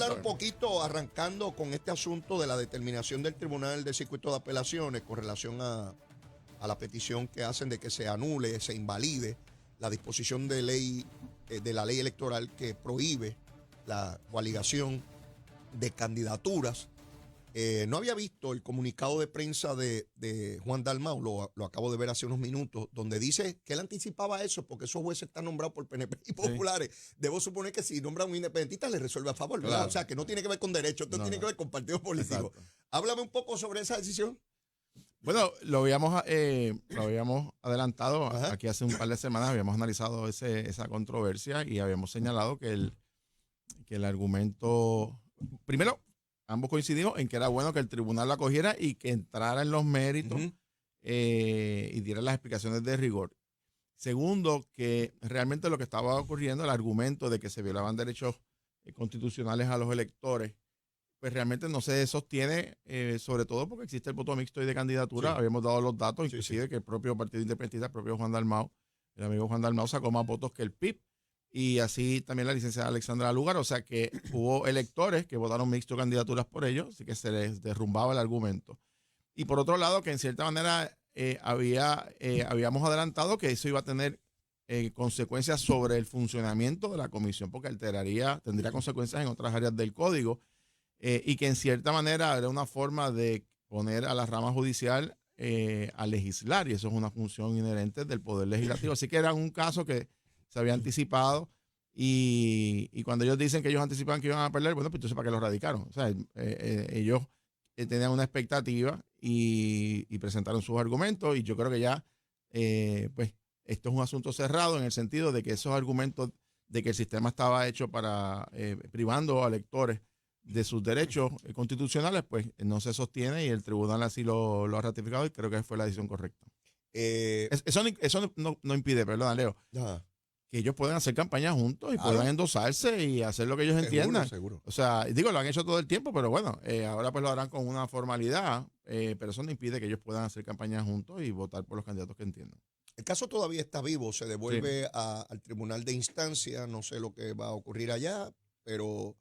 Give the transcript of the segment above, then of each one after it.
hablar un poquito, arrancando con este asunto de la determinación del Tribunal de Circuito de Apelaciones con relación a la petición que hacen de que se anule, se invalide la disposición de ley de la ley electoral que prohíbe la coaligación de candidaturas. No había visto el comunicado de prensa de Juan Dalmau, lo acabo de ver hace unos minutos, donde dice que él anticipaba eso porque esos jueces están nombrados por PNP y populares. Sí. Debo suponer que si nombran un independentista le resuelve a favor, ¿verdad? Claro. O sea, que no tiene que ver con derechos, esto tiene que ver con partidos políticos. Exacto. Háblame un poco sobre esa decisión. Bueno, lo habíamos adelantado. Ajá. Aquí hace un par de semanas, habíamos analizado esa controversia y habíamos señalado que el argumento, primero, ambos coincidimos en que era bueno que el tribunal la acogiera y que entrara en los méritos y diera las explicaciones de rigor. Segundo, que realmente lo que estaba ocurriendo, el argumento de que se violaban derechos constitucionales a los electores, pues realmente no se sostiene, sobre todo porque existe el voto mixto y de candidatura. Sí. Habíamos dado los datos, inclusive que el propio Partido Independentista, el propio Juan Dalmau, el amigo Juan Dalmau, sacó más votos que el PIB. Y así también la licenciada Alexandra Lugar, o sea que hubo electores que votaron mixto candidaturas por ellos, así que se les derrumbaba el argumento. Y por otro lado, que en cierta manera habíamos adelantado que eso iba a tener consecuencias sobre el funcionamiento de la comisión, porque tendría consecuencias en otras áreas del código, y que en cierta manera era una forma de poner a la rama judicial a legislar, y eso es una función inherente del Poder Legislativo. Así que era un caso que se había anticipado y cuando ellos dicen que ellos anticipaban que iban a perder, bueno, pues entonces ¿para qué lo radicaron? O sea, ellos tenían una expectativa y presentaron sus argumentos y yo creo que ya, pues, esto es un asunto cerrado en el sentido de que esos argumentos de que el sistema estaba hecho para privando a electores de sus derechos constitucionales, pues no se sostiene y el tribunal así lo ha ratificado y creo que fue la decisión correcta. Eso no impide, perdón, Leo, que ellos puedan hacer campañas juntos y puedan endosarse y hacer lo que ellos entiendan. Seguro. O sea, digo, lo han hecho todo el tiempo, pero bueno, ahora pues lo harán con una formalidad, pero eso no impide que ellos puedan hacer campañas juntos y votar por los candidatos que entiendan. El caso todavía está vivo, se devuelve al tribunal de instancia, no sé lo que va a ocurrir allá, pero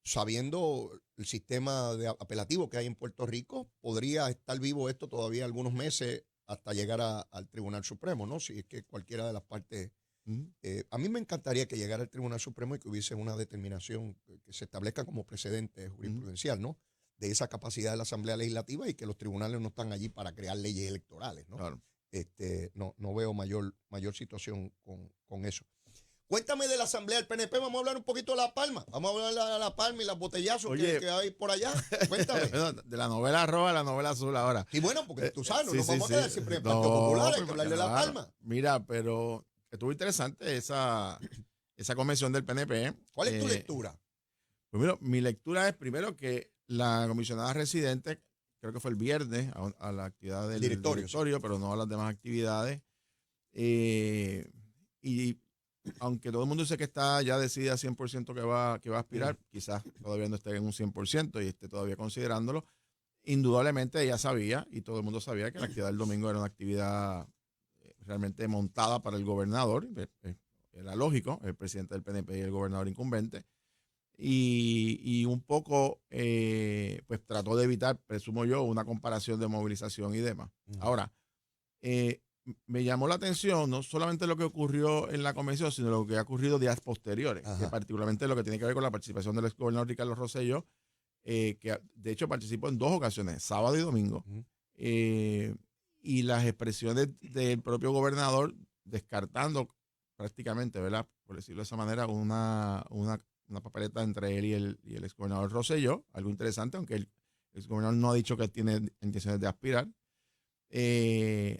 sabiendo el sistema apelativo que hay en Puerto Rico, podría estar vivo esto todavía algunos meses hasta llegar al Tribunal Supremo, ¿no? Si es que cualquiera de las partes... a mí me encantaría que llegara al Tribunal Supremo y que hubiese una determinación que se establezca como precedente jurisprudencial, ¿no? De esa capacidad de la Asamblea Legislativa y que los tribunales no están allí para crear leyes electorales, ¿no? Claro. No veo mayor situación con eso. Cuéntame de la Asamblea del PNP, vamos a hablar un poquito de La Palma. Vamos a hablar de La Palma y los botellazos que hay por allá. Cuéntame. De la novela roja a la novela azul ahora. Y bueno, porque tú sabes, no nos vamos a quedar siempre en el Partido Popular, hay que hablar de La Palma. Mira, pero estuvo interesante esa convención del PNP. ¿Cuál es tu lectura? Pues mira, mi lectura es primero que la comisionada residente, creo que fue el viernes, a la actividad del directorio, pero no a las demás actividades. Y aunque todo el mundo dice que está ya decidida 100% que va a aspirar, quizás todavía no esté en un 100% y esté todavía considerándolo, indudablemente ella sabía y todo el mundo sabía que la actividad del domingo era una actividad realmente montada para el gobernador, era lógico, el presidente del PNP y el gobernador incumbente, y un poco pues trató de evitar, presumo yo, una comparación de movilización y demás. Ahora, me llamó la atención no solamente lo que ocurrió en la convención, sino lo que ha ocurrido días posteriores, que particularmente lo que tiene que ver con la participación del exgobernador Ricardo Rosselló, que de hecho participó en 2 ocasiones, sábado y domingo, y las expresiones del propio gobernador descartando prácticamente, ¿verdad?, por decirlo de esa manera, una papeleta entre él y el exgobernador Rosselló, algo interesante, aunque el exgobernador no ha dicho que tiene intenciones de aspirar.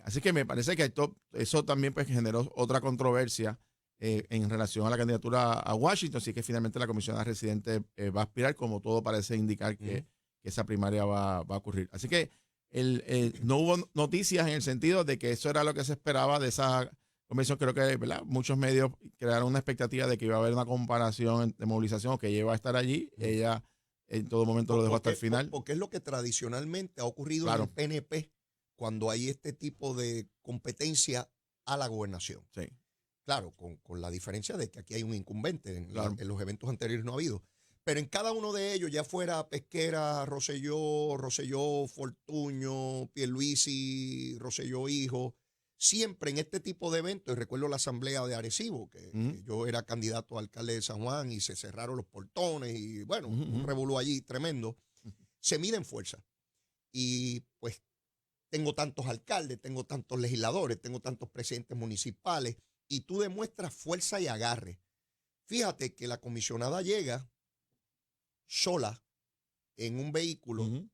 Así que me parece que eso también pues generó otra controversia en relación a la candidatura a Washington, así que finalmente la comisionada residente va a aspirar, como todo parece indicar que esa primaria va a ocurrir. Así que no hubo noticias en el sentido de que eso era lo que se esperaba de esa convención. Creo que, ¿verdad?, muchos medios crearon una expectativa de que iba a haber una comparación de movilización o que ella iba a estar allí. Ella en todo momento lo dejó hasta el final. Porque es lo que tradicionalmente ha ocurrido en el PNP cuando hay este tipo de competencia a la gobernación. Sí. Claro, con la diferencia de que aquí hay un incumbente, en los eventos anteriores no ha habido. Pero en cada uno de ellos, ya fuera Pesquera, Rosselló, Fortuño, Pierluisi, Rosselló hijo, siempre en este tipo de eventos, y recuerdo la asamblea de Arecibo, que yo era candidato a alcalde de San Juan y se cerraron los portones y bueno, un revolú allí tremendo, se miden fuerza. Y pues tengo tantos alcaldes, tengo tantos legisladores, tengo tantos presidentes municipales y tú demuestras fuerza y agarre. Fíjate que la comisionada llega sola en un vehículo,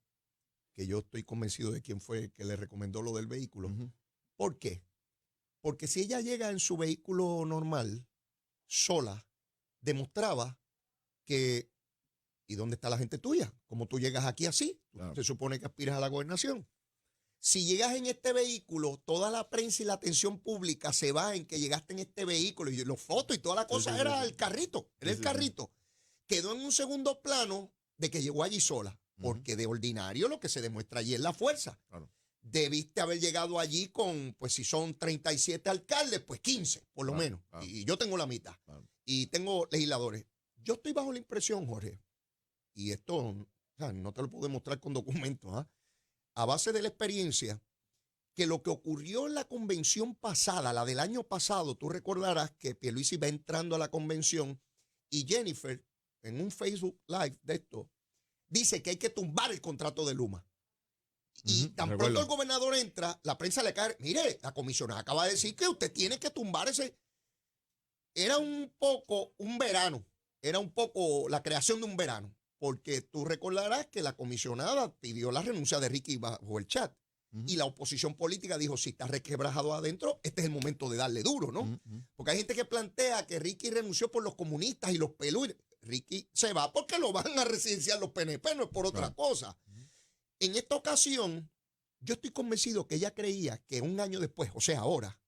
que yo estoy convencido de quién fue que le recomendó lo del vehículo. ¿Por qué? Porque si ella llega en su vehículo normal, sola, demostraba que, ¿y dónde está la gente tuya? Como tú llegas aquí así, claro. Se supone que aspiras a la gobernación. Si llegas en este vehículo, toda la prensa y la atención pública se va en que llegaste en este vehículo y los fotos y toda la cosa era el carrito, era el carrito. Quedó en un segundo plano de que llegó allí sola, porque de ordinario lo que se demuestra allí es la fuerza. Claro. Debiste haber llegado allí con, pues si son 37 alcaldes, pues 15, por lo menos. Claro. Y yo tengo la mitad. Claro. Y tengo legisladores. Yo estoy bajo la impresión, Jorge, y esto, o sea, no te lo puedo demostrar con documentos, a base de la experiencia, que lo que ocurrió en la convención pasada, la del año pasado, tú recordarás que Pierluisi va entrando a la convención y Jennifer, en un Facebook Live de esto, dice que hay que tumbar el contrato de Luma. Y tan pronto el gobernador entra, la prensa le cae, mire, la comisionada acaba de decir que usted tiene que tumbar ese. Era un poco un verano, era un poco la creación de un verano, porque tú recordarás que la comisionada pidió la renuncia de Ricky bajo el chat. Y la oposición política dijo, si está requebrajado adentro, este es el momento de darle duro, ¿no? Porque hay gente que plantea que Ricky renunció por los comunistas y los pelú. Ricky se va porque lo van a residenciar los PNP, no es por otra cosa. En esta ocasión, yo estoy convencido que ella creía que un año después, o sea, ahora,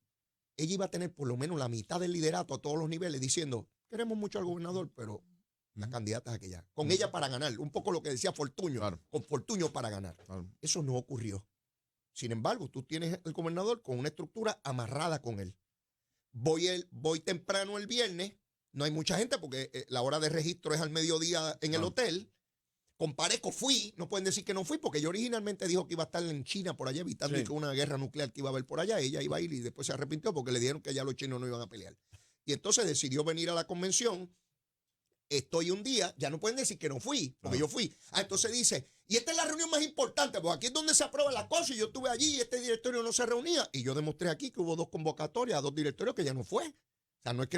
ella iba a tener por lo menos la mitad del liderato a todos los niveles diciendo, queremos mucho al gobernador, pero la candidata es aquella. Con ella para ganar, un poco lo que decía Fortuño, con Fortuño para ganar. Eso no ocurrió. Sin embargo, tú tienes el gobernador con una estructura amarrada con él. Voy temprano el viernes, no hay mucha gente porque la hora de registro es al mediodía en el hotel. Comparezco, fui, no pueden decir que no fui, porque yo originalmente dijo que iba a estar en China por allá, evitando que una guerra nuclear que iba a haber por allá. Ella iba a ir y después se arrepintió porque le dijeron que ya los chinos no iban a pelear. Y entonces decidió venir a la convención. Estoy un día, ya no pueden decir que no fui, porque yo fui. Entonces dice, y esta es la reunión más importante, porque aquí es donde se aprueba la cosa, y yo estuve allí y este directorio no se reunía. Y yo demostré aquí que hubo 2 convocatorias a 2 directorios que ya no fue. O sea, no es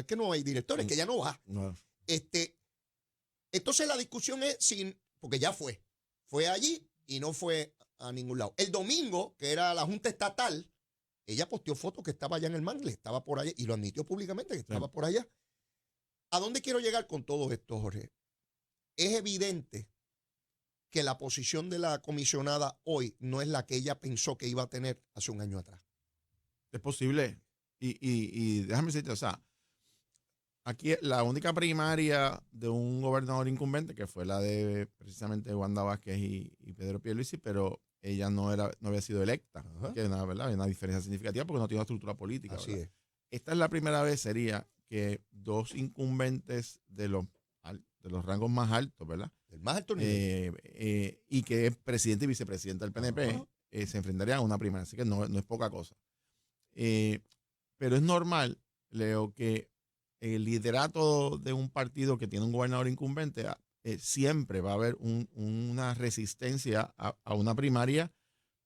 que no hay directores, es que ya no va. Entonces la discusión es porque ya fue allí y no fue a ningún lado. El domingo, que era la Junta Estatal, ella posteó fotos que estaba allá en el Mangle, estaba por allá y lo admitió públicamente que estaba por allá. ¿A dónde quiero llegar con todo esto, Jorge? Es evidente que la posición de la comisionada hoy no es la que ella pensó que iba a tener hace un año atrás. Es posible. Y déjame decirte, o sea, aquí la única primaria de un gobernador incumbente, que fue la de precisamente Wanda Vázquez y Pedro Pierluisi, pero ella no había sido electa. Que hay una diferencia significativa porque no tiene una estructura política. Así es. Esta es la primera vez, sería que 2 incumbentes de los rangos más altos, ¿verdad? El más alto nivel. Y que es presidente y vicepresidente del PNP, se enfrentarían a una primaria. Así que no es poca cosa. Pero es normal, Leo, que el liderato de un partido que tiene un gobernador incumbente, siempre va a haber una resistencia a una primaria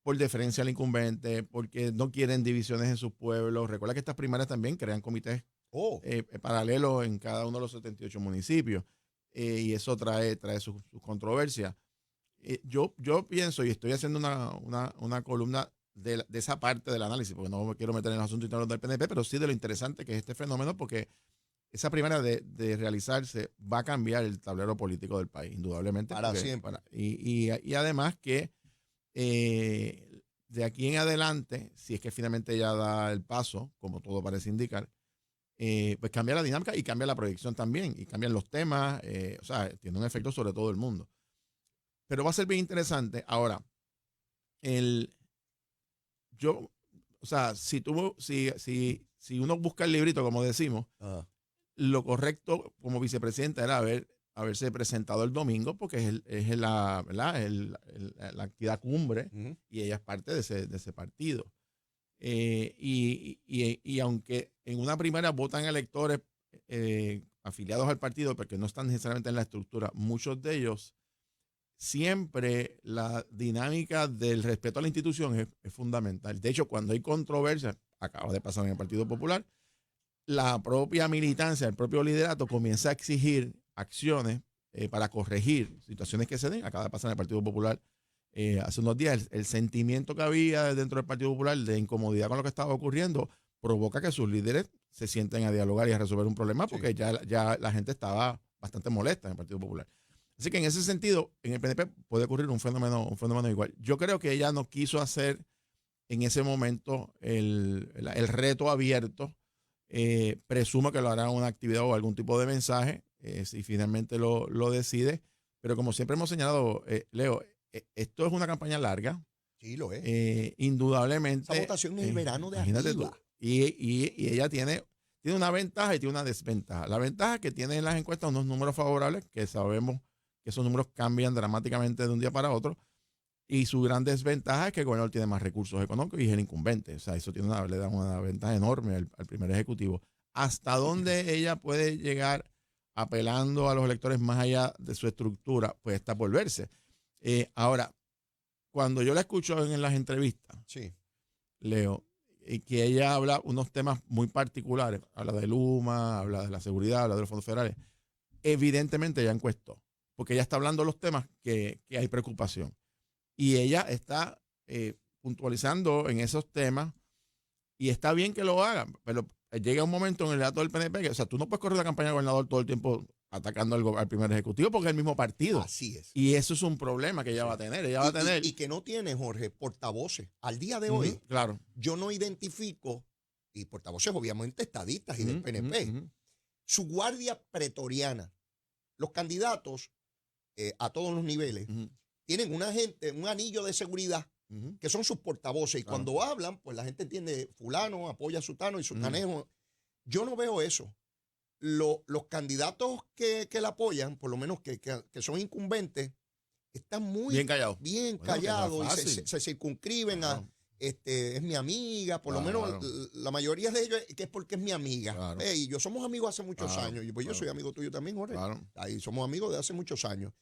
por deferencia al incumbente, porque no quieren divisiones en sus pueblos. Recuerda que estas primarias también crean comités paralelos en cada uno de los 78 municipios, y eso trae sus controversias. Yo pienso, y estoy haciendo una columna de esa parte del análisis, porque no me quiero meter en los asuntos internos del PNP, pero sí de lo interesante que es este fenómeno, porque esa primaria de realizarse va a cambiar el tablero político del país, indudablemente. Para siempre. Y además que de aquí en adelante, si es que finalmente ella da el paso, como todo parece indicar, pues cambia la dinámica y cambia la proyección también, y cambian los temas, o sea, tiene un efecto sobre todo el mundo. Pero va a ser bien interesante. Ahora, o sea, si uno busca el librito, como decimos, lo correcto como vicepresidenta era haber haberse presentado el domingo porque es la, ¿verdad? La actividad cumbre y ella es parte de ese partido. Y aunque en una primaria votan electores afiliados al partido, porque no están necesariamente en la estructura, muchos de ellos, siempre la dinámica del respeto a la institución es fundamental. De hecho, cuando hay controversia, acaba de pasar en el Partido Popular, la propia militancia, el propio liderato comienza a exigir acciones para corregir situaciones que se den. Acaba de pasar en el Partido Popular hace unos días. El sentimiento que había dentro del Partido Popular de incomodidad con lo que estaba ocurriendo provoca que sus líderes se sienten a dialogar y a resolver un problema porque ya la gente estaba bastante molesta en el Partido Popular. Así que en ese sentido, en el PNP puede ocurrir un fenómeno igual. Yo creo que ella no quiso hacer en ese momento el reto abierto. Presumo que lo hará una actividad o algún tipo de mensaje si finalmente lo decide. Pero como siempre hemos señalado, Leo, esto es una campaña larga. Sí, lo es. Indudablemente. Esa votación es el verano de arriba. Y ella tiene una ventaja y tiene una desventaja. La ventaja es que tiene en las encuestas unos números favorables, que sabemos que esos números cambian dramáticamente de un día para otro. Y su gran desventaja es que el gobernador tiene más recursos económicos y es el incumbente. O sea, eso le da una ventaja enorme al primer ejecutivo. ¿Hasta dónde ella puede llegar apelando a los electores más allá de su estructura? Pues está por verse. Ahora, cuando yo la escucho en las entrevistas, Leo, que ella habla unos temas muy particulares, habla de Luma, habla de la seguridad, habla de los fondos federales, evidentemente ella encuestó, porque ella está hablando de los temas que hay preocupación. Y ella está puntualizando en esos temas y está bien que lo hagan, pero llega un momento en el dato del PNP que, o sea, tú no puedes correr la campaña del gobernador todo el tiempo atacando al primer ejecutivo porque es el mismo partido. Así es. Y eso es un problema que ella va a tener. Ella va a tener. Y que no tiene, Jorge, portavoces. Al día de hoy, claro, yo no identifico, y portavoces obviamente estadistas y del PNP, su guardia pretoriana. Los candidatos a todos los niveles tienen una gente, un anillo de seguridad que son sus portavoces. Y cuando hablan, pues la gente entiende, fulano apoya a sutano y sutanejo. Yo no veo eso. Los candidatos que la apoyan, por lo menos que son incumbentes, están muy bien callados. Bien callados y se circunscriben a es mi amiga, por lo menos la mayoría de ellos que es porque es mi amiga. Y yo somos amigos hace muchos años. Y pues yo soy amigo tuyo también, Jorge. Ahí somos amigos de hace muchos años.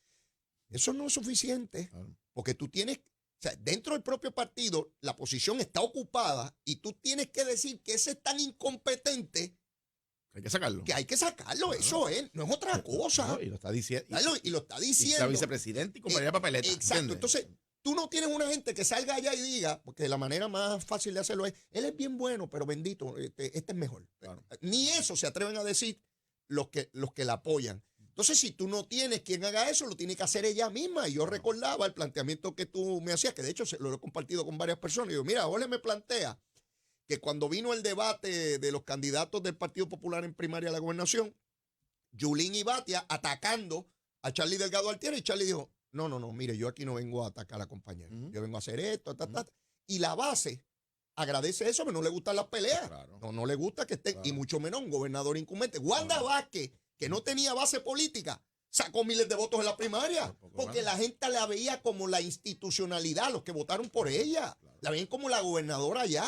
Eso no es suficiente, porque tú tienes, o sea, dentro del propio partido, la posición está ocupada y tú tienes que decir que ese es tan incompetente. Hay que sacarlo. Que hay que sacarlo, eso es, no es otra cosa. Y lo está diciendo. Y lo está diciendo. Y la vicepresidenta y compañía de papeleta. Exacto. Entonces, tú no tienes una gente que salga allá y diga, porque la manera más fácil de hacerlo es, él es bien bueno, pero bendito, este es mejor. Ni eso se atreven a decir los que la apoyan. Entonces, si tú no tienes quien haga eso, lo tiene que hacer ella misma. Y yo recordaba el planteamiento que tú me hacías, que de hecho lo he compartido con varias personas. Y digo, mira, Jorge me plantea que cuando vino el debate de los candidatos del Partido Popular en primaria a la gobernación, Yulín y Batia atacando a Charlie Delgado Altieri, y Charlie dijo, no, mire, yo aquí no vengo a atacar a la compañera, yo vengo a hacer esto, y la base agradece eso, pero no le gustan las peleas, no le gusta que estén, y mucho menos un gobernador incumbente. Wanda Vázquez, que no tenía base política, sacó miles de votos en la primaria, porque la gente la veía como la institucionalidad, los que votaron por ella, la veían como la gobernadora allá.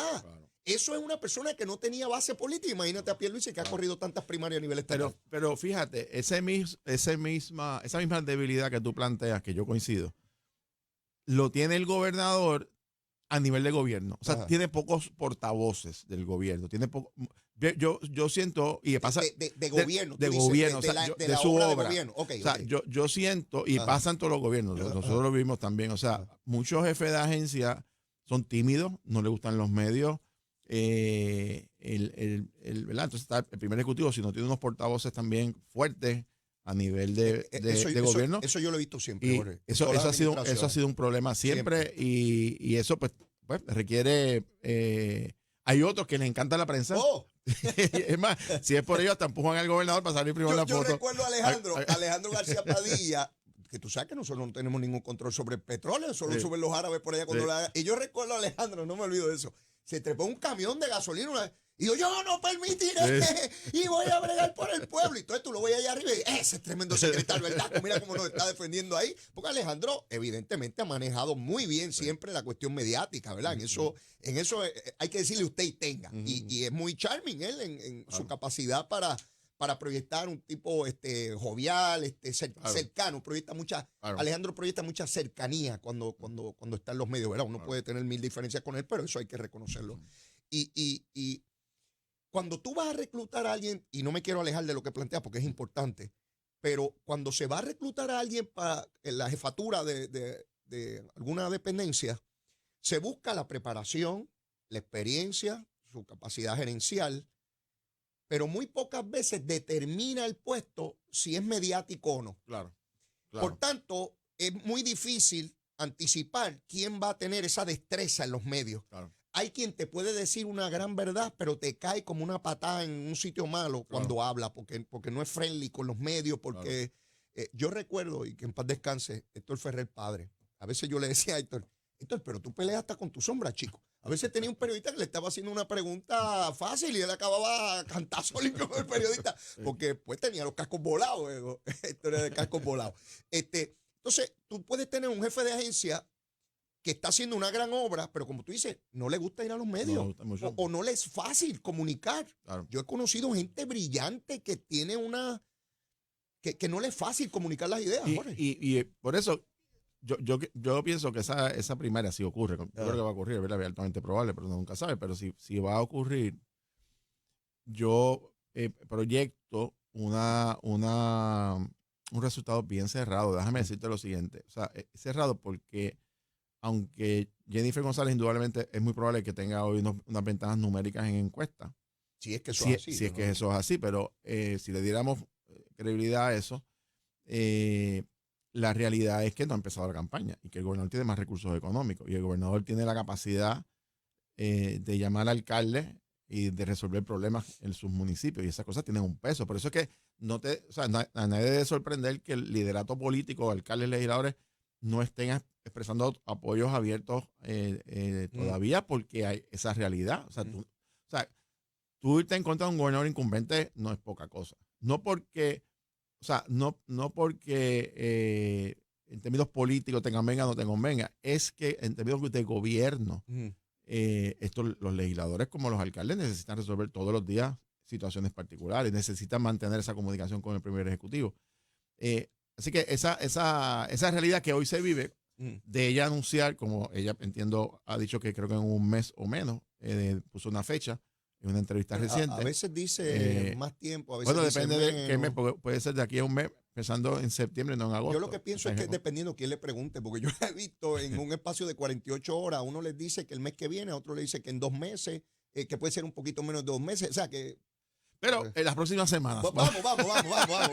Eso es una persona que no tenía base política. Imagínate a Pierluisi que ha corrido tantas primarias a nivel estatal. Pero fíjate, esa misma debilidad que tú planteas, que yo coincido, lo tiene el gobernador a nivel de gobierno. O sea, tiene pocos portavoces del gobierno. Tiene yo siento, y pasa de gobierno. De gobierno, de su obra. Okay, o sea, yo siento, y pasa en todos los gobiernos, nosotros lo vimos también. O sea, muchos jefes de agencia son tímidos, no les gustan los medios. ¿Verdad? Entonces está el primer ejecutivo, si no tiene unos portavoces también fuertes a nivel de gobierno. Eso yo lo he visto siempre, Jorge. Eso ha sido un problema siempre. Y eso pues requiere. Hay otros que les encanta la prensa. Es más, si es por ello, hasta empujan al gobernador para salir primero en la foto. Yo recuerdo a Alejandro García Padilla, que tú sabes que nosotros no tenemos ningún control sobre el petróleo, solo suben los árabes por allá cuando la hagan. Y yo recuerdo a Alejandro, no me olvido de eso. Se trepó un camión de gasolina Y yo no permitiré y voy a bregar por el pueblo. Y entonces tú lo voy allá arriba y ese es tremendo secretario, ¿verdad? Mira cómo nos está defendiendo ahí. Porque Alejandro evidentemente ha manejado muy bien siempre la cuestión mediática, ¿verdad? En eso hay que decirle usted y tenga. Y es muy charming él en su capacidad para proyectar un tipo jovial, cercano. Alejandro proyecta mucha cercanía cuando está en los medios, ¿verdad? Uno puede tener mil diferencias con él, pero eso hay que reconocerlo. Y cuando tú vas a reclutar a alguien, y no me quiero alejar de lo que plantea porque es importante, pero cuando se va a reclutar a alguien para la jefatura de alguna dependencia, se busca la preparación, la experiencia, su capacidad gerencial, pero muy pocas veces determina el puesto si es mediático o no. Claro. Por tanto, es muy difícil anticipar quién va a tener esa destreza en los medios. Claro. Hay quien te puede decir una gran verdad, pero te cae como una patada en un sitio malo cuando habla, porque no es friendly con los medios, porque yo recuerdo, y que en paz descanse, Héctor Ferrer padre. A veces yo le decía a Héctor, pero tú peleas hasta con tu sombra, chico. A veces tenía un periodista que le estaba haciendo una pregunta fácil y él acababa a cantazo limpio con el periodista, porque pues tenía los cascos volados, Héctor era de cascos volados. Entonces, tú puedes tener un jefe de agencia que está haciendo una gran obra, pero como tú dices, no le gusta ir a los medios o no le es fácil comunicar. Claro. Yo he conocido gente brillante que tiene que no le es fácil comunicar las ideas. Y por eso yo pienso que esa primaria sí ocurre. Yo creo que va a ocurrir, ¿verdad? Es altamente probable, pero nunca sabe. Pero si va a ocurrir, yo proyecto un resultado bien cerrado. Déjame decirte lo siguiente. O sea, cerrado porque aunque Jennifer González indudablemente es muy probable que tenga hoy unas ventajas numéricas en encuestas. Si es que eso es así. Si es que eso es así, pero si le diéramos credibilidad a eso, la realidad es que no ha empezado la campaña y que el gobernador tiene más recursos económicos y el gobernador tiene la capacidad de llamar al alcalde y de resolver problemas en sus municipios y esas cosas tienen un peso. Por eso es que a nadie debe sorprender que el liderato político, alcaldes, legisladores, no estén expresando apoyos abiertos todavía porque hay esa realidad. Tú irte en contra de un gobernador incumbente no es poca cosa. No porque en términos políticos te convenga o no te convenga, es que en términos de gobierno, los legisladores como los alcaldes necesitan resolver todos los días situaciones particulares, necesitan mantener esa comunicación con el primer ejecutivo. Así que esa realidad que hoy se vive, de ella anunciar, como ella entiendo ha dicho que creo que en un mes o menos, puso una fecha en una entrevista reciente. A veces dice más tiempo, a veces bueno, dice depende menos. de qué mes, porque puede ser de aquí a un mes, empezando en septiembre, no en agosto. Yo lo que pienso es que dependiendo quién le pregunte, porque yo he visto en un espacio de 48 horas, a uno les dice que el mes que viene, a otro le dice que en 2 meses, que puede ser un poquito menos de 2 meses, o sea que... Pero en las próximas semanas. Vamos.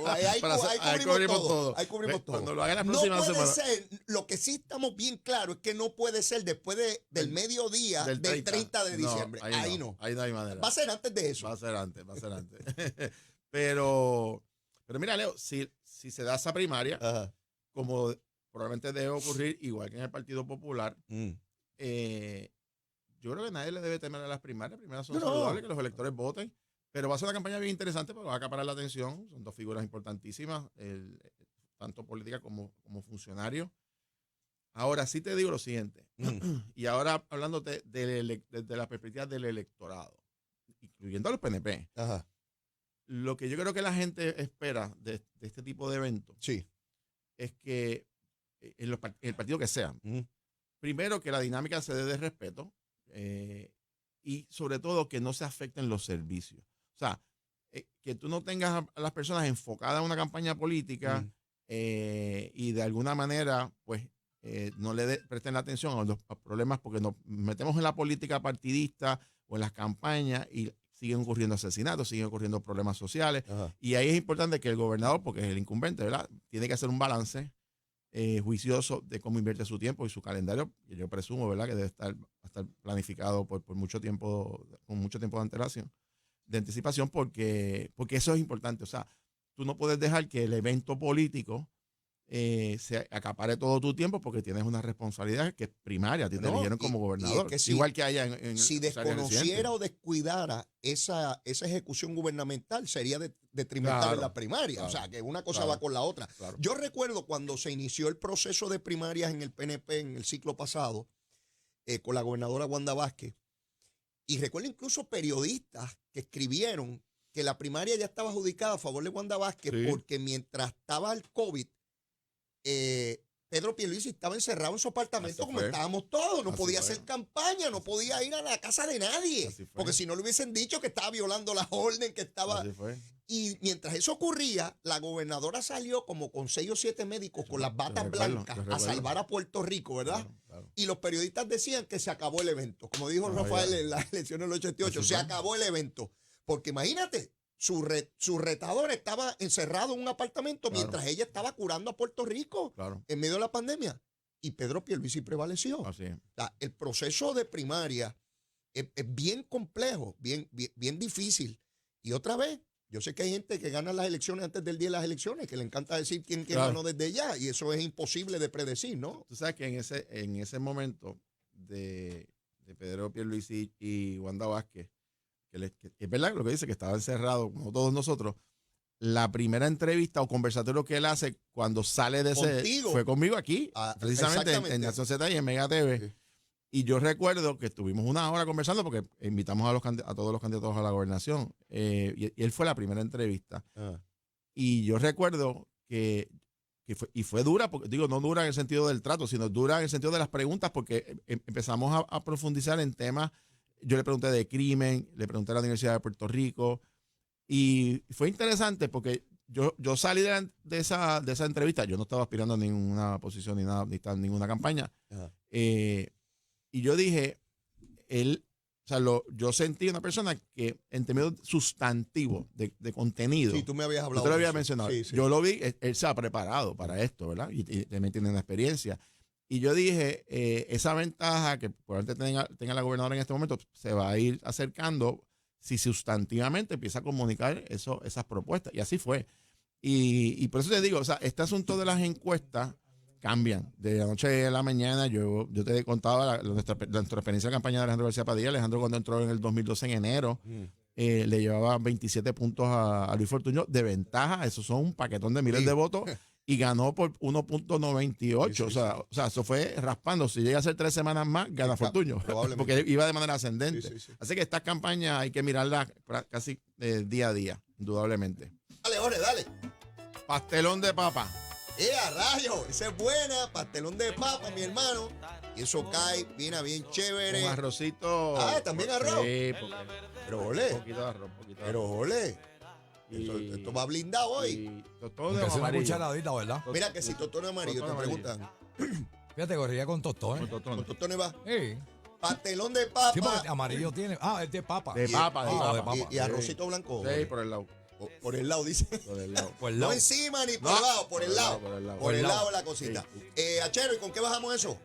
Ahí cubrimos todo. Cuando lo hagan las próximas semanas. No puede ser, lo que sí estamos bien claros es que no puede ser después del mediodía del 30 de diciembre. Ahí no hay manera. Va a ser antes de eso. Va a ser antes. Pero mira, Leo, si se da esa primaria, como probablemente debe ocurrir, igual que en el Partido Popular, yo creo que nadie le debe temer a las primarias. Las primarias son saludables, que los electores voten. Pero va a ser una campaña bien interesante porque va a acaparar la atención. Son dos figuras importantísimas, tanto política como funcionario. Ahora sí te digo lo siguiente, y ahora hablándote desde la perspectiva del electorado, incluyendo a los PNP, lo que yo creo que la gente espera de este tipo de eventos es que en el partido que sea, primero que la dinámica se dé de respeto y sobre todo que no se afecten los servicios. O sea, que tú no tengas a las personas enfocadas en una campaña política y de alguna manera, pues, no le presten la atención a los problemas porque nos metemos en la política partidista o en las campañas y siguen ocurriendo asesinatos, siguen ocurriendo problemas sociales. Y ahí es importante que el gobernador, porque es el incumbente, ¿verdad?, tiene que hacer un balance juicioso de cómo invierte su tiempo y su calendario, que yo presumo, ¿verdad?, que debe estar planificado por mucho tiempo, con mucho tiempo de anticipación, porque eso es importante. O sea, tú no puedes dejar que el evento político se acapare todo tu tiempo porque tienes una responsabilidad que es primaria. A ti te eligieron como gobernador. Es que igual que allá en si desconociera o descuidara esa ejecución gubernamental, sería detrimental en la primaria. Claro, o sea, que una cosa va con la otra. Claro. Yo recuerdo cuando se inició el proceso de primarias en el PNP en el ciclo pasado, con la gobernadora Wanda Vázquez, y recuerdo incluso periodistas que escribieron que la primaria ya estaba adjudicada a favor de Wanda Vázquez porque mientras estaba el COVID, Pedro Pierluisi estaba encerrado en su apartamento como estábamos todos, no podía hacer campaña, no podía ir a la casa de nadie, porque si no le hubiesen dicho que estaba violando la orden, que estaba... Y mientras eso ocurría, la gobernadora salió como con 6 o 7 médicos con las batas blancas a salvar a Puerto Rico, ¿verdad? Claro. Y los periodistas decían que se acabó el evento. Como dijo Rafael en las elecciones del 88, se acabó el evento. Porque imagínate, su retador estaba encerrado en un apartamento mientras ella estaba curando a Puerto Rico en medio de la pandemia. Y Pedro Pierluisi prevaleció. Así es. O sea, el proceso de primaria es bien complejo, bien difícil. Y otra vez, yo sé que hay gente que gana las elecciones antes del día de las elecciones, que le encanta decir quién ganó desde ya, y eso es imposible de predecir, ¿no? Tú sabes que en ese momento de Pedro Pierluisi y Wanda Vázquez, que es verdad lo que dice, que estaba encerrado, como todos nosotros, la primera entrevista o conversatorio que él hace cuando sale de ese fue conmigo aquí, precisamente en Nación Z y en Mega TV. Sí. Y yo recuerdo que estuvimos una hora conversando porque invitamos a todos los candidatos a la gobernación. Y él fue la primera entrevista. Y yo recuerdo que fue dura, porque digo, no dura en el sentido del trato, sino dura en el sentido de las preguntas, porque empezamos a profundizar en temas. Yo le pregunté de crimen, le pregunté a la Universidad de Puerto Rico. Y fue interesante porque yo salí de esa entrevista. Yo no estaba aspirando a ninguna posición ni nada, ni estaba en ninguna campaña. Y yo dije, yo sentí una persona que en términos sustantivos de contenido. Sí, tú me habías hablado. Tú lo habías mencionado. Sí. Yo lo vi, él se ha preparado para esto, ¿verdad? Y también tiene una experiencia. Y yo dije, esa ventaja que probablemente tenga la gobernadora en este momento se va a ir acercando si sustantivamente empieza a comunicar esas propuestas. Y así fue. Y por eso te digo, o sea, este asunto de las encuestas cambian. De la noche a la mañana, yo te contaba nuestra experiencia de campaña de Alejandro García Padilla. Alejandro, cuando entró en el 2012 en enero, le llevaba 27 puntos a Luis Fortuño de ventaja. Esos son un paquetón de miles de votos. Y ganó por 1.98. Sí. O sea, eso fue raspando. Si llega a ser 3 semanas más, gana Fortuño. Porque iba de manera ascendente. Sí. Así que estas campañas hay que mirarlas casi día a día, indudablemente. Dale, Jorge, dale. Pastelón de papa. ¡A rayo! Esa es buena. Pastelón de papa, mi hermano. Y eso cae bien chévere. Un arrocito. ¿También arroz? Sí, pero ole. Un poquito de arroz. Pero ole. Esto va blindado hoy. Tostones de amarillo. ¿Verdad? Mira que si tostones amarillo, te preguntan. Fíjate, corría con tostones. ¿Con tostones va? Sí. Pastelón de papa. Sí, porque amarillo tiene. Es de papa. De papa. Y arrocito blanco. Sí, por el lado. Por el lado, dice. Por el lado. No encima ni por el lado, por el lado. Por el lado de la cosita. Achero, ¿y con qué bajamos eso?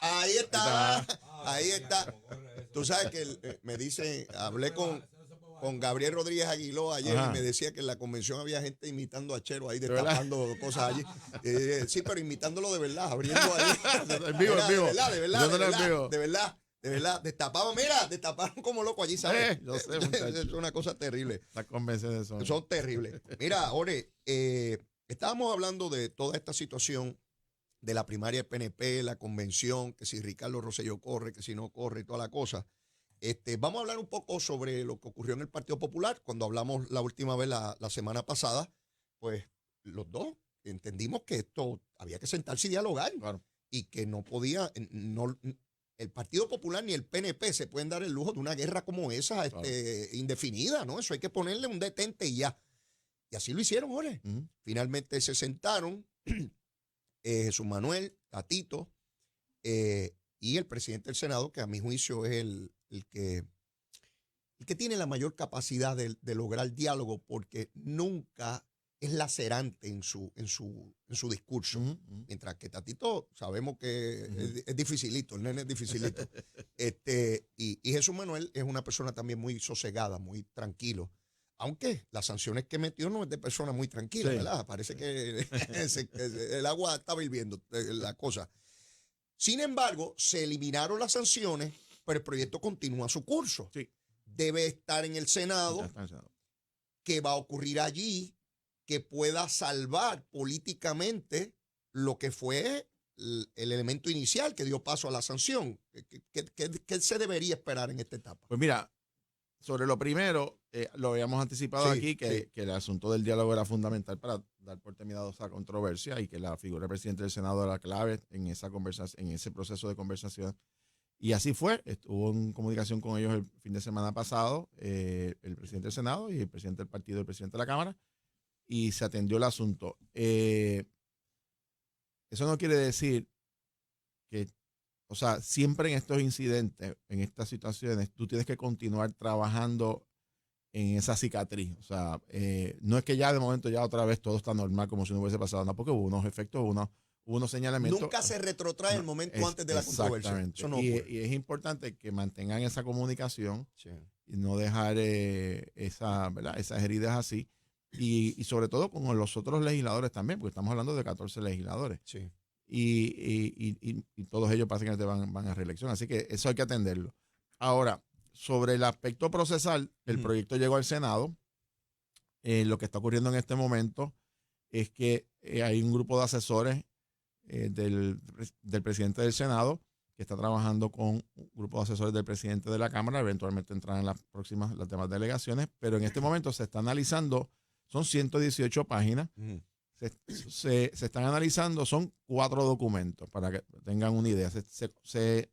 Ahí está. Ahí está. Tú sabes que me dice, hablé con Gabriel Rodríguez Aguiló ayer y me decía que en la convención había gente imitando a Chero ahí, destapando cosas allí. Sí, pero imitándolo de verdad, abriendo ahí. En vivo. De verdad. Destaparon como loco allí, ¿sabes? Yo sé, es una cosa terrible. Las convenciones son terribles. Mira, Jorge, estábamos hablando de toda esta situación de la primaria del PNP, la convención, que si Ricardo Rosselló corre, que si no corre y toda la cosa. Vamos a hablar un poco sobre lo que ocurrió en el Partido Popular. Cuando hablamos la última vez, la semana pasada, pues los dos entendimos que esto había que sentarse y dialogar. Claro. Y que no podía, el Partido Popular ni el PNP se pueden dar el lujo de una guerra como esa, claro, indefinida, ¿no? Eso hay que ponerle un detente y ya. Y así lo hicieron, Jorge. Finalmente se sentaron Jesús Manuel, Tatito y el presidente del Senado, que a mi juicio es el que tiene la mayor capacidad de lograr diálogo, porque nunca es lacerante en su discurso. Mientras que Tatito sabemos que es dificilito, el nene es dificilito. Y Jesús Manuel es una persona también muy sosegada, muy tranquilo. Aunque las sanciones que metió no es de persona muy tranquila, Sí. ¿verdad? Parece que el agua estaba hirviendo, la cosa. Sin embargo, se eliminaron las sanciones, pero el proyecto continúa su curso. Sí. Debe estar en el Ya Senado. está en el Senado. ¿Qué va a ocurrir allí que pueda salvar políticamente lo que fue el elemento inicial que dio paso a la sanción? ¿Qué se debería esperar en esta etapa? Pues mira, sobre lo primero, lo habíamos anticipado Sí, aquí, que, sí. que el asunto del diálogo era fundamental para dar por terminado esa controversia y que la figura del presidente del Senado era clave en esa conversación, en ese proceso de conversación. Y así fue. Estuvo en comunicación con ellos el fin de semana pasado, el presidente del Senado y el presidente del partido, el presidente de la Cámara, y se atendió el asunto. Eso no quiere decir que, o sea, siempre en estos incidentes, en estas situaciones, tú tienes que continuar trabajando en esa cicatriz. O sea, no es que ya de momento ya otra vez todo está normal como si no hubiese pasado nada, porque hubo unos efectos, hubo unos señalamientos. Nunca se retrotrae el momento antes de la controversia. Exactamente. Eso no y ocurre. es importante que mantengan esa comunicación Sí. y no dejar ¿verdad? Esas heridas así. Y sobre todo con los otros legisladores también, porque estamos hablando de 14 legisladores. Sí. Y todos ellos básicamente van a reelección. Así que eso hay que atenderlo. Ahora, sobre el aspecto procesal, el proyecto llegó al Senado. Lo que está ocurriendo en este momento es que hay un grupo de asesores del presidente del Senado que está trabajando con un grupo de asesores del presidente de la Cámara. Eventualmente entrarán las demás delegaciones, pero en este momento se está analizando, son 118 páginas. Se están analizando, son 4 documentos, para que tengan una idea. Se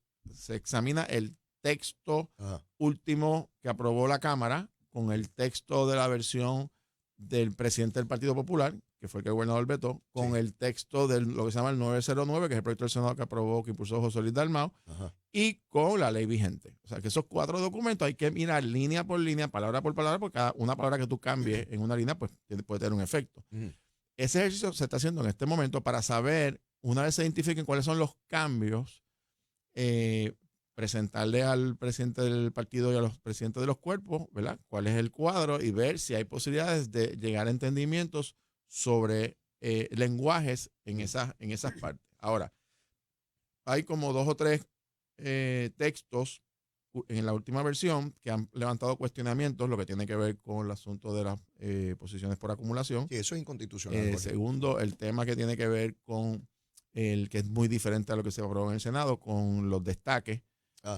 examina el texto último que aprobó la Cámara con el texto de la versión del presidente del Partido Popular, que fue el que el gobernador vetó, con el texto de lo que se llama el 909, que es el proyecto del Senado que aprobó, que impulsó José Luis Dalmau, y con la ley vigente. O sea, que esos 4 documentos hay que mirar línea por línea, palabra por palabra, porque cada una palabra que tú cambies en una línea pues puede tener un efecto. Ese ejercicio se está haciendo en este momento para saber, una vez se identifiquen cuáles son los cambios, presentarle al presidente del partido y a los presidentes de los cuerpos, ¿verdad? Cuál es el cuadro y ver si hay posibilidades de llegar a entendimientos sobre lenguajes en esas partes. Ahora, hay como 2 o 3 textos en la última versión que han levantado cuestionamientos, lo que tiene que ver con el asunto de las posiciones por acumulación. Sí, eso es inconstitucional. Segundo, el tema que tiene que ver con el que es muy diferente a lo que se aprobó en el Senado, con los destaques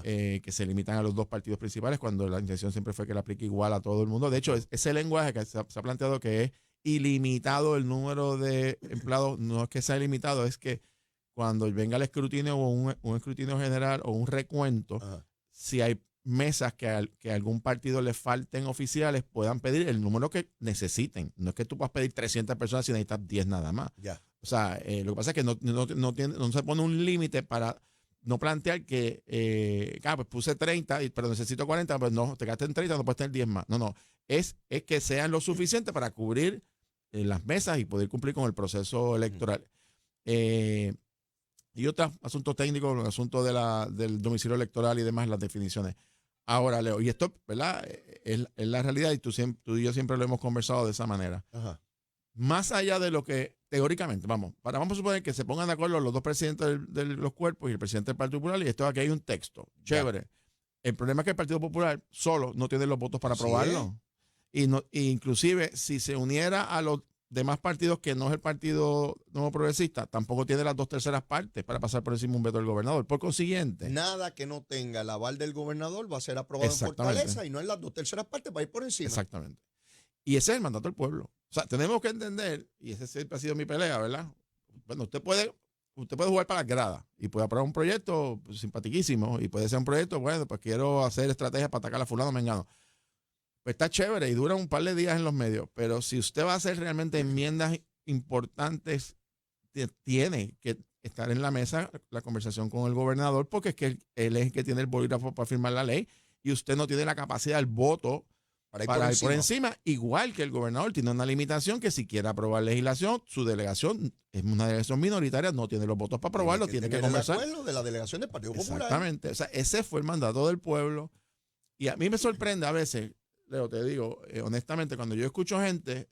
que se limitan a los 2 partidos principales, cuando la intención siempre fue que la aplique igual a todo el mundo. De hecho, ese lenguaje que se ha planteado que es ilimitado el número de empleados, no es que sea ilimitado, es que cuando venga el escrutinio o un escrutinio general o un recuento, si hay mesas que a algún partido le falten oficiales, puedan pedir el número que necesiten. No es que tú puedas pedir 300 personas si necesitas 10 nada más. Ya. O sea, lo que pasa es que no se pone un límite para no plantear que, pues puse 30, pero necesito 40, pues no, te gasté en 30, no puedes tener 10 más. No, es que sean lo suficiente para cubrir las mesas y poder cumplir con el proceso electoral. Y otros asuntos técnicos, el asunto del domicilio electoral y demás, las definiciones. Ahora, Leo, y esto, ¿verdad? Es la realidad y tú y yo siempre lo hemos conversado de esa manera. Más allá de lo que teóricamente, vamos a suponer que se pongan de acuerdo los 2 presidentes de los cuerpos y el presidente del Partido Popular, y esto aquí hay un texto, chévere. El problema es que el Partido Popular solo no tiene los votos para aprobarlo. Y inclusive, si se uniera a los demás partidos que no es el Partido Nuevo Progresista, tampoco tiene las 2/3 partes para pasar por encima un veto del gobernador. Por consiguiente, nada que no tenga el aval del gobernador va a ser aprobado en Fortaleza y no en las 2/3 partes va a ir por encima. Exactamente. Y ese es el mandato del pueblo. O sea, tenemos que entender, y ese siempre ha sido mi pelea, ¿verdad? Bueno, usted puede jugar para las gradas y puede aprobar un proyecto simpatiquísimo y puede ser un proyecto, bueno, pues quiero hacer estrategias para atacar a fulano mengano. Pues está chévere y dura un par de días en los medios, pero si usted va a hacer realmente enmiendas importantes, tiene que estar en la mesa la conversación con el gobernador, porque es que él es el que tiene el bolígrafo para firmar la ley y usted no tiene la capacidad del voto para ir por encima, igual que el gobernador tiene una limitación que si quiere aprobar legislación, su delegación es una delegación minoritaria, no tiene los votos para aprobarlo, tiene que conversar. El acuerdo de la delegación del Partido Popular. Exactamente, o sea, ese fue el mandato del pueblo y a mí me sorprende a veces Leo, te digo, honestamente, cuando yo escucho gente,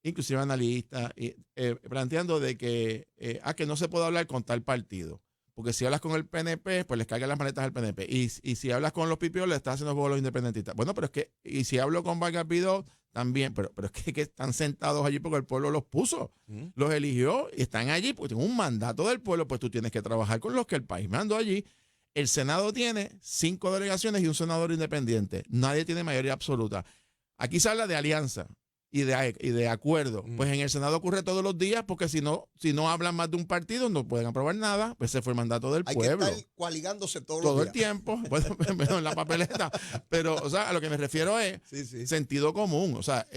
inclusive analistas, planteando de que no se puede hablar con tal partido. Porque si hablas con el PNP, pues les cargan las maletas al PNP. Y si hablas con los pipios, le estás haciendo juego a los independentistas. Bueno, pero es que, y si hablo con Vargas Vidal, también, pero es que están sentados allí porque el pueblo los puso, los eligió y están allí porque tienen un mandato del pueblo, pues tú tienes que trabajar con los que el país mandó allí. El Senado tiene 5 delegaciones y un senador independiente. Nadie tiene mayoría absoluta. Aquí se habla de alianza y de acuerdo. Pues en el Senado ocurre todos los días porque si no hablan más de un partido no pueden aprobar nada. Pues ese fue el mandato del pueblo. Hay que estar coaligándose todos todo los el días. tiempo, bueno, en la papeleta. Pero, o sea, a lo que me refiero es sentido común. O sea,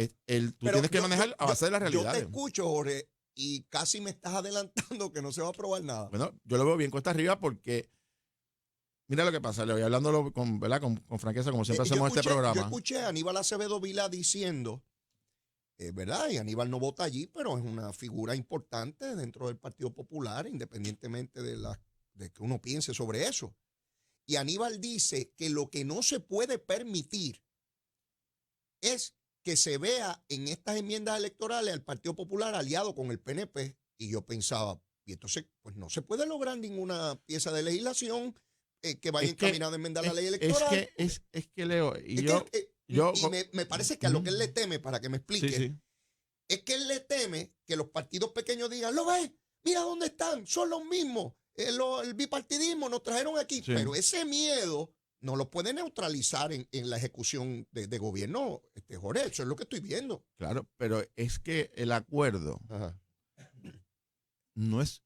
tú tienes que manejar a base de la realidad. Yo te escucho, Jorge, y casi me estás adelantando que no se va a aprobar nada. Bueno, yo lo veo bien cuesta arriba porque mira lo que pasa, le voy hablándolo con franqueza, como siempre hacemos este programa. Yo escuché a Aníbal Acevedo Vilá diciendo, ¿verdad? Y Aníbal no vota allí, pero es una figura importante dentro del Partido Popular, independientemente de que uno piense sobre eso. Y Aníbal dice que lo que no se puede permitir es que se vea en estas enmiendas electorales al Partido Popular aliado con el PNP. Y yo pensaba, y entonces pues no se puede lograr ninguna pieza de legislación que vaya encaminada a enmendar la ley electoral. Es que Leo, me parece que a lo que él le teme, para que me explique, es que él le teme que los partidos pequeños digan, ¿lo ves? Mira dónde están, son los mismos. El bipartidismo nos trajeron aquí. Sí. Pero ese miedo no lo puede neutralizar en la ejecución de gobierno, Jorge. Eso es lo que estoy viendo. Claro, pero es que el acuerdo no es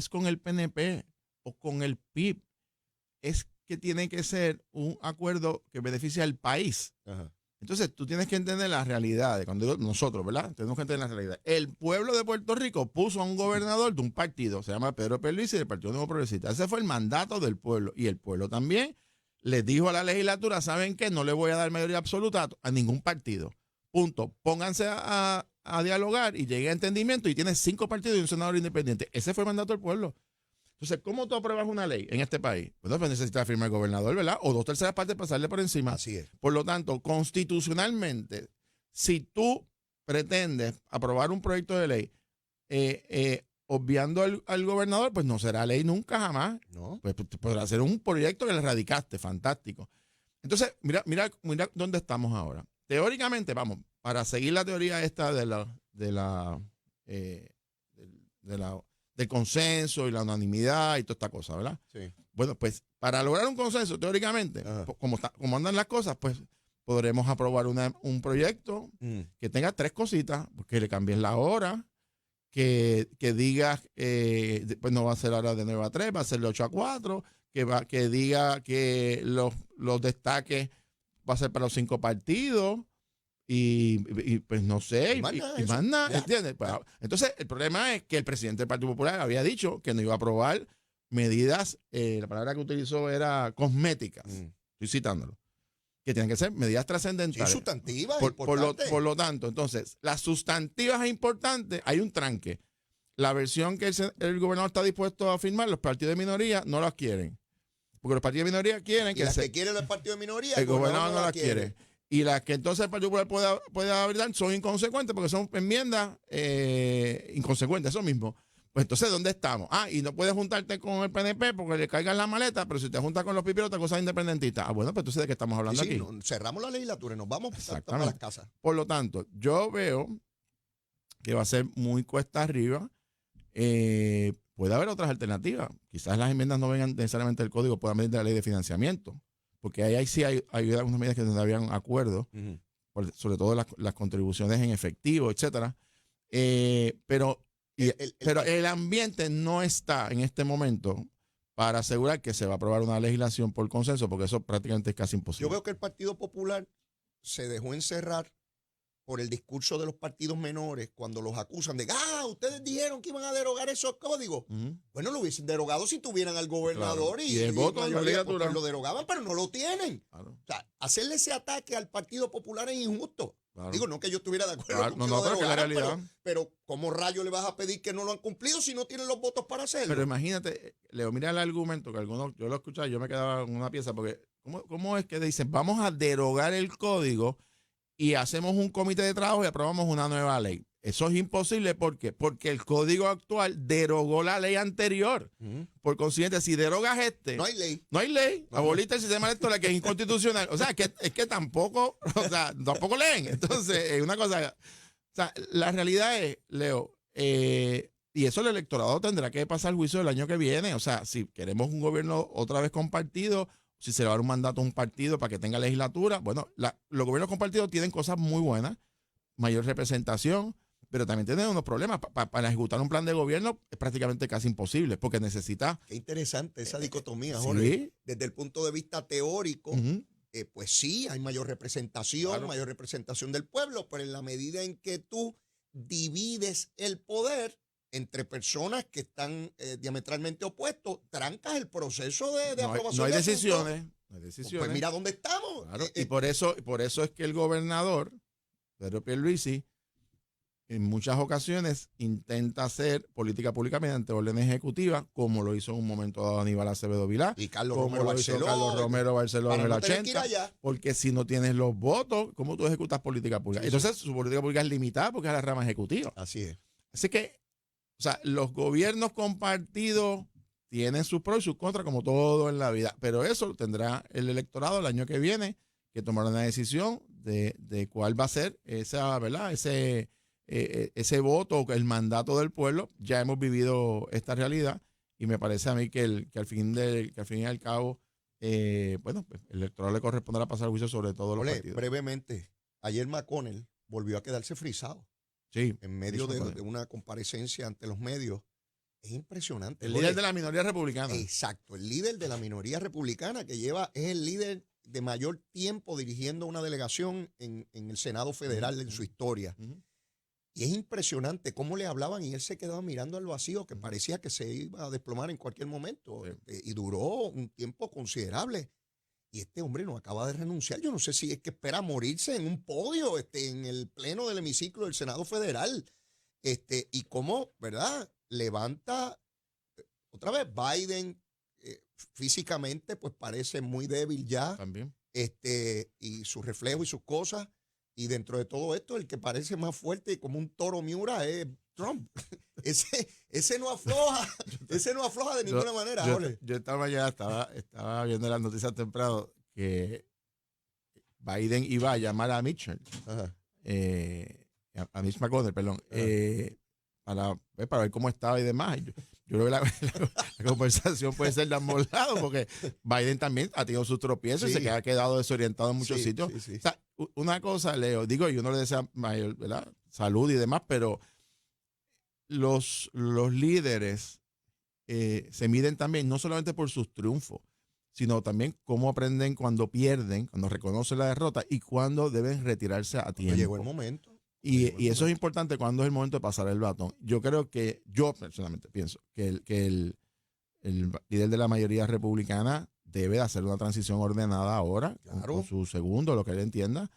con el PNP o con el PIB. Es que tiene que ser un acuerdo que beneficie al país. Entonces, tú tienes que entender la realidad. Cuando digo nosotros, ¿verdad? Tenemos que entender la realidad. El pueblo de Puerto Rico puso a un gobernador de un partido, se llama Pedro Pierluisi, del Partido Nuevo Progresista. Ese fue el mandato del pueblo. Y el pueblo también les dijo a la legislatura, ¿saben qué? No le voy a dar mayoría absoluta a ningún partido. Punto. Pónganse a dialogar y lleguen a entendimiento y tienes 5 partidos y un senador independiente. Ese fue el mandato del pueblo. Entonces, ¿cómo tú apruebas una ley en este país? Pues necesitas firmar el gobernador, ¿verdad? O 2/3 partes para pasarle por encima. Así es. Por lo tanto, constitucionalmente, si tú pretendes aprobar un proyecto de ley obviando al gobernador, pues no será ley nunca, jamás. No. Pues podrá ser un proyecto que le radicaste, fantástico. Entonces, mira dónde estamos ahora. Teóricamente, vamos, para seguir la teoría esta del consenso y la unanimidad y toda esta cosa, ¿verdad? Sí. Bueno, pues para lograr un consenso, teóricamente, como andan las cosas, pues podremos aprobar un proyecto que tenga 3 cositas, que le cambies la hora, que diga, pues no va a ser ahora de 9 a 3, va a ser de 8 a 4, que diga que los destaques va a ser para los 5 partidos. Y pues no sé, y más nada, ¿entiendes? Pues, entonces, el problema es que el presidente del Partido Popular había dicho que no iba a aprobar medidas, la palabra que utilizó era cosméticas, estoy citándolo, que tienen que ser medidas trascendentales. Sí, sustantivas, por lo tanto, entonces, las sustantivas importantes, hay un tranque. La versión que el gobernador está dispuesto a firmar, los partidos de minoría no las quieren. Porque los partidos de minoría quieren que... las que quieren los partidos de minoría, el gobernador no las quiere. Y las que entonces el Partido Popular puede habilitar son inconsecuentes porque son enmiendas inconsecuentes, eso mismo. Pues entonces, ¿dónde estamos? Y no puedes juntarte con el PNP porque le caigan la maleta, pero si te juntas con los pipiros, otra cosa independentistas. Bueno, pues entonces, ¿de qué estamos hablando aquí? Cerramos la legislatura y nos vamos para las casas. Por lo tanto, yo veo que va a ser muy cuesta arriba. Puede haber otras alternativas. Quizás las enmiendas no vengan necesariamente del código, puedan venir de la ley de financiamiento. Porque ahí sí hay algunas medidas que no habían acuerdo, sobre todo las contribuciones en efectivo, etcétera. Pero el ambiente no está en este momento para asegurar que se va a aprobar una legislación por consenso, porque eso prácticamente es casi imposible. Yo veo que el Partido Popular se dejó encerrar por el discurso de los partidos menores cuando los acusan de, ustedes dijeron que iban a derogar esos códigos. Bueno, lo hubiesen derogado si tuvieran al gobernador y el voto en la legislatura. Lo derogaban, pero no lo tienen. Claro. O sea, hacerle ese ataque al Partido Popular es injusto. Claro. Digo, no que yo estuviera de acuerdo con que no, lo pero que la derogaran, realidad. pero ¿cómo rayos le vas a pedir que no lo han cumplido si no tienen los votos para hacerlo? Pero imagínate, Leo, mira el argumento que algunos, yo lo escuchaba, yo me quedaba en una pieza, porque ¿cómo es que dicen, vamos a derogar el código y hacemos un comité de trabajo y aprobamos una nueva ley. Eso es imposible, ¿por qué? Porque el código actual derogó la ley anterior. Por consiguiente, si derogas no hay ley. no hay ley. Aboliste el sistema electoral que es inconstitucional. O sea, es que tampoco, o sea, tampoco leen. Entonces, es una cosa. O sea, la realidad es, Leo, y eso el electorado tendrá que pasar juicio el año que viene. O sea, si queremos un gobierno otra vez compartido, si se le va a dar un mandato a un partido para que tenga legislatura, bueno, los gobiernos compartidos tienen cosas muy buenas, mayor representación, pero también tienen unos problemas. Para ejecutar un plan de gobierno es prácticamente casi imposible, porque necesita... Qué interesante esa dicotomía, Jorge. Sí. Desde el punto de vista teórico, pues sí, hay mayor representación, Claro. mayor representación del pueblo, pero en la medida en que tú divides el poder entre personas que están diametralmente opuestos, trancas el proceso de aprobación. No hay de asuntos. decisiones. No hay decisiones. Pues mira dónde estamos. Claro, y por eso es que el gobernador, Pedro Pierluisi, en muchas ocasiones intenta hacer política pública mediante órdenes ejecutivas, como lo hizo en un momento dado Aníbal Acevedo Vilá, Y Carlos como Romero lo hizo Barceló, Carlos Romero Barceló en para el no tener que ir 80, allá. porque si no tienes los votos, ¿cómo tú ejecutas política pública? Sí, Entonces, su política pública es limitada porque es la rama ejecutiva. Así es. Así que, o sea, los gobiernos compartidos tienen sus pros y sus contras, como todo en la vida. Pero eso tendrá el electorado el año que viene que tomar una decisión de cuál va a ser esa, ¿verdad? Ese voto, el mandato del pueblo. Ya hemos vivido esta realidad y me parece a mí que al fin y al cabo, bueno, pues, el electorado le corresponderá pasar juicio sobre todos los partidos. Brevemente, ayer McConnell volvió a quedarse frisado Sí, en medio eso fue. de una comparecencia ante los medios. Es impresionante. El líder de la minoría republicana. Exacto, el líder de la minoría republicana que es el líder de mayor tiempo dirigiendo una delegación en el Senado Federal en su historia. Y es impresionante cómo le hablaban y él se quedaba mirando al vacío que parecía que se iba a desplomar en cualquier momento. Sí. Y duró un tiempo considerable. Y este hombre no acaba de renunciar. Yo no sé si es que espera morirse en un podio, en el pleno del hemiciclo del Senado Federal. Y cómo, ¿verdad? Levanta otra vez Biden físicamente, pues parece muy débil ya. También. Y su reflejo y sus cosas. Y dentro de todo esto, el que parece más fuerte como un toro Miura es Trump. ese no afloja, de ninguna manera. Yo estaba viendo las noticias temprano que Biden iba a llamar a Mitchell, a Mitch McConnell, perdón, para ver cómo estaba y demás. Yo creo que la conversación puede ser de ambos lados, porque Biden también ha tenido sus tropiezos y se ha quedado desorientado en muchos sitios. Sí. O sea, una cosa, Leo, digo, yo no le deseo mayor, ¿verdad? Salud y demás, pero los líderes se miden también no solamente por sus triunfos, sino también cómo aprenden cuando pierden, cuando reconocen la derrota y cuando deben retirarse a tiempo. Llegó el momento. Y eso es importante cuando es el momento de pasar el batón. Yo personalmente pienso que el líder de la mayoría republicana debe de hacer una transición ordenada ahora, Claro. con su segundo, lo que él entienda.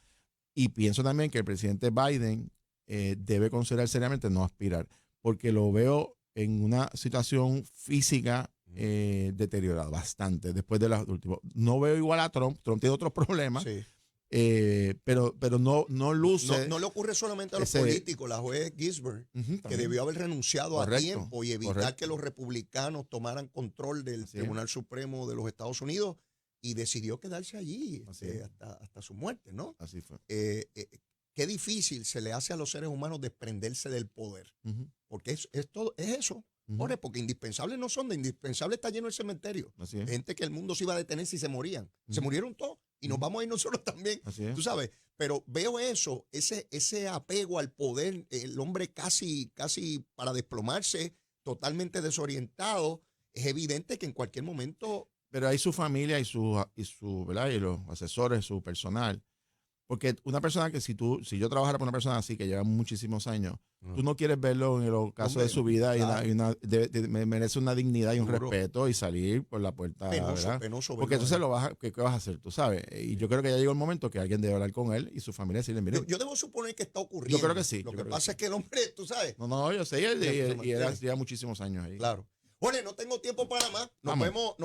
Y pienso también que el presidente Biden debe considerar seriamente no aspirar, porque lo veo en una situación física deteriorada bastante después de los últimos. No veo igual a Trump. Trump tiene otros problemas. Sí. Pero no luce. No le ocurre solamente a los ese- políticos. La juez Ginsburg, que También. debió haber renunciado a Correcto, tiempo y evitar correcto. que los republicanos tomaran control del Así es. Tribunal Supremo de los Estados Unidos y decidió quedarse allí Así es. hasta su muerte, ¿no? Así fue. Qué difícil se le hace a los seres humanos desprenderse del poder, Ujú, porque es eso. ujú. Jorge, porque indispensables no son, de indispensables está lleno el cementerio. Así es. Gente que el mundo se iba a detener si se morían. Se Ujú. murieron todos y nos Ujú. vamos a ir nosotros también. Así es. Tú sabes, pero veo eso, ese apego al poder, el hombre casi para desplomarse, totalmente desorientado. Es evidente que en cualquier momento, Pero hay su familia y ¿verdad? Y los asesores, su personal. Porque una persona que si yo trabajara con una persona así que lleva muchísimos años, tú no quieres verlo en el ocaso Hombre, de su vida claro. merece una dignidad y un Seguro. respeto y salir por la puerta, ¿verdad? penoso. Porque verlo. entonces ¿qué vas a hacer? Tú sabes. Y yo creo que ya llegó el momento que alguien debe hablar con él y su familia y decirle, mire, Yo debo suponer que está ocurriendo. Yo creo que sí, Lo yo que creo que pasa sí. es que el hombre, tú sabes. no, yo sé, y Sí, él lleva muchísimos años ahí. Claro. Jorge, no tengo tiempo para más. Nos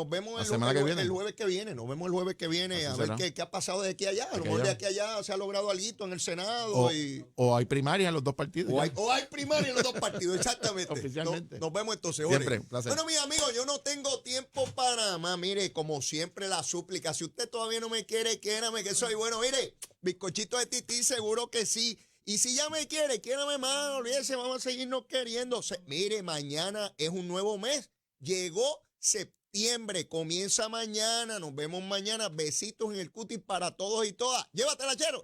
vemos La semana que viene. el jueves que viene. Nos vemos el jueves que viene Así a ver será. qué ha pasado de aquí a allá. A lo mejor de aquí a allá se ha logrado algo en el Senado. O hay primarias en los dos partidos. O hay primaria en los dos partidos, exactamente. Oficialmente. Nos vemos entonces, Jorge. Siempre, un placer. Bueno, mis amigos, yo no tengo tiempo para más. Mire, como siempre, la súplica. Si usted todavía no me quiere, quiérame que soy bueno. Mire, bizcochito de Tití, seguro que sí. Y si ya me quiere, quiérame más. Olvídese, vamos a seguirnos queriendo. Mire, mañana es un nuevo mes. Llegó septiembre, comienza mañana. Nos vemos mañana. Besitos en el cutis para todos y todas. Llévatela, Chero.